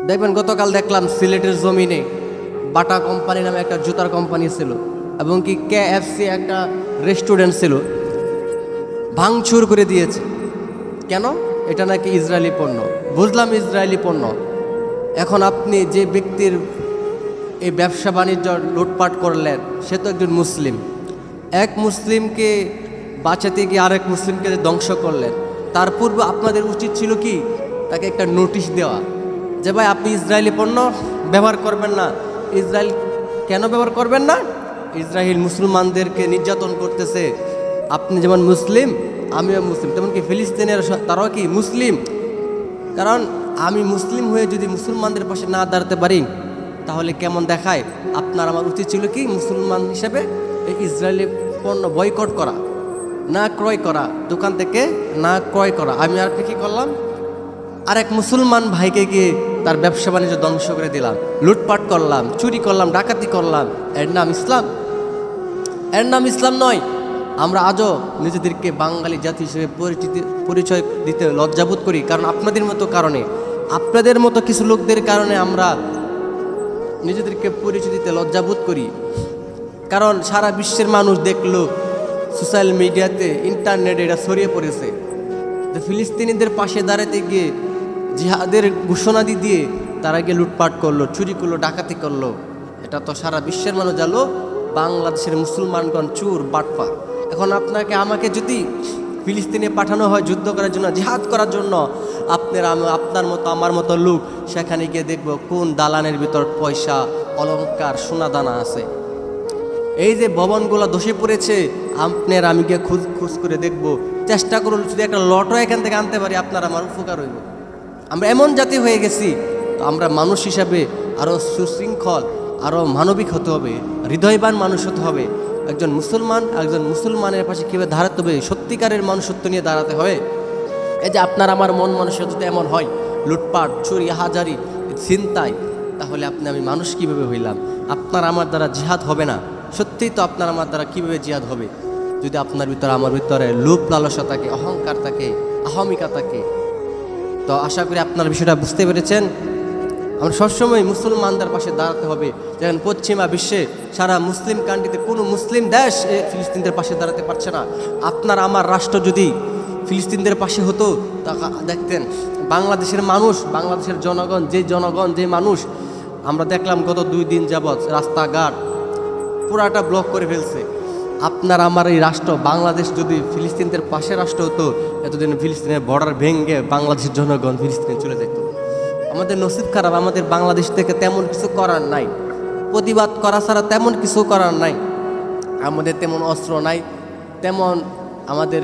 দেখবেন গতকাল দেখলাম সিলেটের জমিনে বাটা কোম্পানি নামে একটা জুতার কোম্পানি ছিল এবং কি KFC একটা রেস্টুরেন্ট ছিল, ভাঙচুর করে দিয়েছে। কেন? এটা নাকি ইসরায়েলি পণ্য। বুঝলাম ইসরায়েলি পণ্য। এখন আপনি যে ব্যক্তির এই ব্যবসা বাণিজ্য লুটপাট করলেন সে তো একজন মুসলিম। এক মুসলিমকে বাঁচাতে গিয়ে আরেক মুসলিমকে ধ্বংস করলেন। তার পূর্বে আপনাদের উচিত ছিল কি তাকে একটা নোটিশ দেওয়া যে ভাই আপনি ইসরায়েলি পণ্য ব্যবহার করবেন না। ইসরায়েল কেন ব্যবহার করবেন না? ইসরায়েল মুসলমানদেরকে নির্যাতন করতেছে। আপনি যেমন মুসলিম আমিও মুসলিম, তেমন কি ফিলিস্তিনের তারাও কি মুসলিম। কারণ আমি মুসলিম হয়ে যদি মুসলমানদের পাশে না দাঁড়াতে পারি তাহলে কেমন দেখায়। আপনার আমার উচিত ছিল কি মুসলমান হিসেবে এই ইসরায়েলি পণ্য বয়কট করা, না ক্রয় করা, দোকান থেকে না ক্রয় করা। আমি আর কি করলাম, আরেক মুসলমান ভাইকে গিয়ে তার ব্যবসা বাণিজ্য ধ্বংস করে দিলাম, লুটপাট করলাম, চুরি করলাম, ডাকাতি করলাম। এর নাম ইসলাম? এর নাম ইসলাম নয়। আমরা আজও নিজেদেরকে বাঙালি জাতি হিসেবে পরিচয় দিতে লজ্জাবোধ করি, কারণ আপনাদের মতো কিছু লোকদের কারণে আমরা নিজেদেরকে পরিচয় দিতে লজ্জাবোধ করি। কারণ সারা বিশ্বের মানুষ দেখলো, সোশ্যাল মিডিয়াতে ইন্টারনেটে এটা ছড়িয়ে পড়েছে যে ফিলিস্তিনিদের পাশে দাঁড়াতে গিয়ে জিহাদের ঘোষণা দিয়ে তারা গিয়ে লুটপাট করলো, চুরি করলো, ডাকাতি করলো। এটা তো সারা বিশ্বের মানুষ জানলো বাংলাদেশের মুসলমানগণ চোর বাটপার। এখন আপনাকে আমাকে যদি ফিলিস্তিনে পাঠানো হয় যুদ্ধ করার জন্য, জিহাদ করার জন্য, আপনার মতো আমার মতো লোক সেখানে গিয়ে দেখব কোন দালানের ভিতর পয়সা, অলংকার, সোনা দানা আছে। এই যে ভবনগুলো ধসে পড়েছে, আপনার আমি গিয়ে খোঁজ করে দেখব। চেষ্টা করুন যদি একটা লটও এখান থেকে আনতে পারি আপনার আমার উপকার হইব। আমরা এমন জাতি হয়ে গেছি, তো আমরা মানুষ হিসাবে আরও সুশৃঙ্খল, আরও মানবিক হতে হবে, হৃদয়বান মানুষ হতে হবে। একজন মুসলমানের পাশে কীভাবে দাঁড়াতে হবে, সত্যিকারের মানুষত্ব নিয়ে দাঁড়াতে হবে। এই যে আপনার আমার মন মানসিকতা যদি এমন হয়, লুটপাট, চুরি, হাজারি, ছিনতাই, তাহলে আপনি আমি মানুষ কীভাবে হইলাম? আপনার আমার দ্বারা জিহাদ হবে না। সত্যিই তো আপনার আমার দ্বারা কীভাবে জিহাদ হবে যদি আপনার ভিতরে আমার ভিতরে লোভ লালসা থাকে, অহংকার থাকে, আহমিকা থাকে। তো আশা করি আপনার বিষয়টা বুঝতে পেরেছেন। আমরা সবসময় মুসলমানদের পাশে দাঁড়াতে হবে। যেমন পশ্চিমা বিশ্বে সারা মুসলিম কান্ট্রিতে কোনো মুসলিম দেশ ফিলিস্তিনদের পাশে দাঁড়াতে পারছে না। আপনার আমার রাষ্ট্র যদি ফিলিস্তিনদের পাশে হতো তা দেখতেন বাংলাদেশের মানুষ, বাংলাদেশের জনগণ, যে মানুষ আমরা দেখলাম গত 2 দিন যাবৎ রাস্তাঘাট পুরাটা ব্লক করে ফেলছে। আপনার আমার এই রাষ্ট্র বাংলাদেশ যদি ফিলিস্তিনদের পাশে রাষ্ট্র হতো, এতদিন ফিলিস্তিনের বর্ডার ভেঙে বাংলাদেশের জনগণ ফিলিস্তিনে চলে যেত। আমাদের নসিব খারাপ, আমাদের বাংলাদেশ থেকে তেমন কিছু করার নাই, প্রতিবাদ করা ছাড়া তেমন কিছু করার নাই। আমাদের তেমন অস্ত্র নাই, আমাদের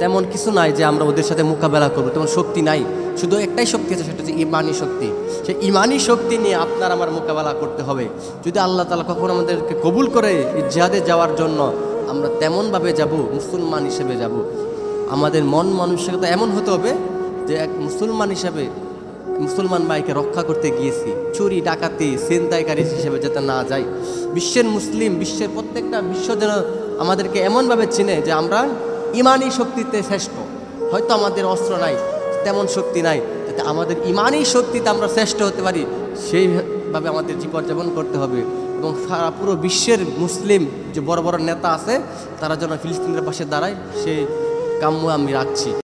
তেমন কিছু নাই যে আমরা ওদের সাথে মোকাবেলা করবো, তেমন শক্তি নাই। শুধু একটাই শক্তি আছে, সেটা হচ্ছে ইমানি শক্তি। সেই ইমানি শক্তি নিয়ে আপনার আমার মোকাবেলা করতে হবে। যদি আল্লাহ তাআলা কখনো আমাদেরকে কবুল করে এই জিহাদে যাওয়ার জন্য, আমরা তেমনভাবে যাব, মুসলমান হিসেবে যাব। আমাদের মন মানসিকতা এমন হতে হবে যে এক মুসলমান হিসেবে মুসলমান ভাইকে রক্ষা করতে গিয়েছি, চুরি ডাকাতি ছিনতাইকারী হিসেবে যাতে না যাই। বিশ্বের প্রত্যেকটা বিশ্ব যেন আমাদেরকে এমনভাবে চিনে যে আমরা ইমানি শক্তিতে শ্রেষ্ঠ। হয়তো আমাদের অস্ত্র নাই, তেমন শক্তি নাই, যাতে আমাদের ইমানি শক্তিতে আমরা শ্রেষ্ঠ হতে পারি, সেইভাবে আমাদের জীবনযাপন করতে হবে। এবং সারা পুরো বিশ্বের মুসলিম যে বড় বড় নেতা আছে তারা যেন ফিলিস্তিনের পাশে দাঁড়ায়, সেই কাম্য আমি রাখছি।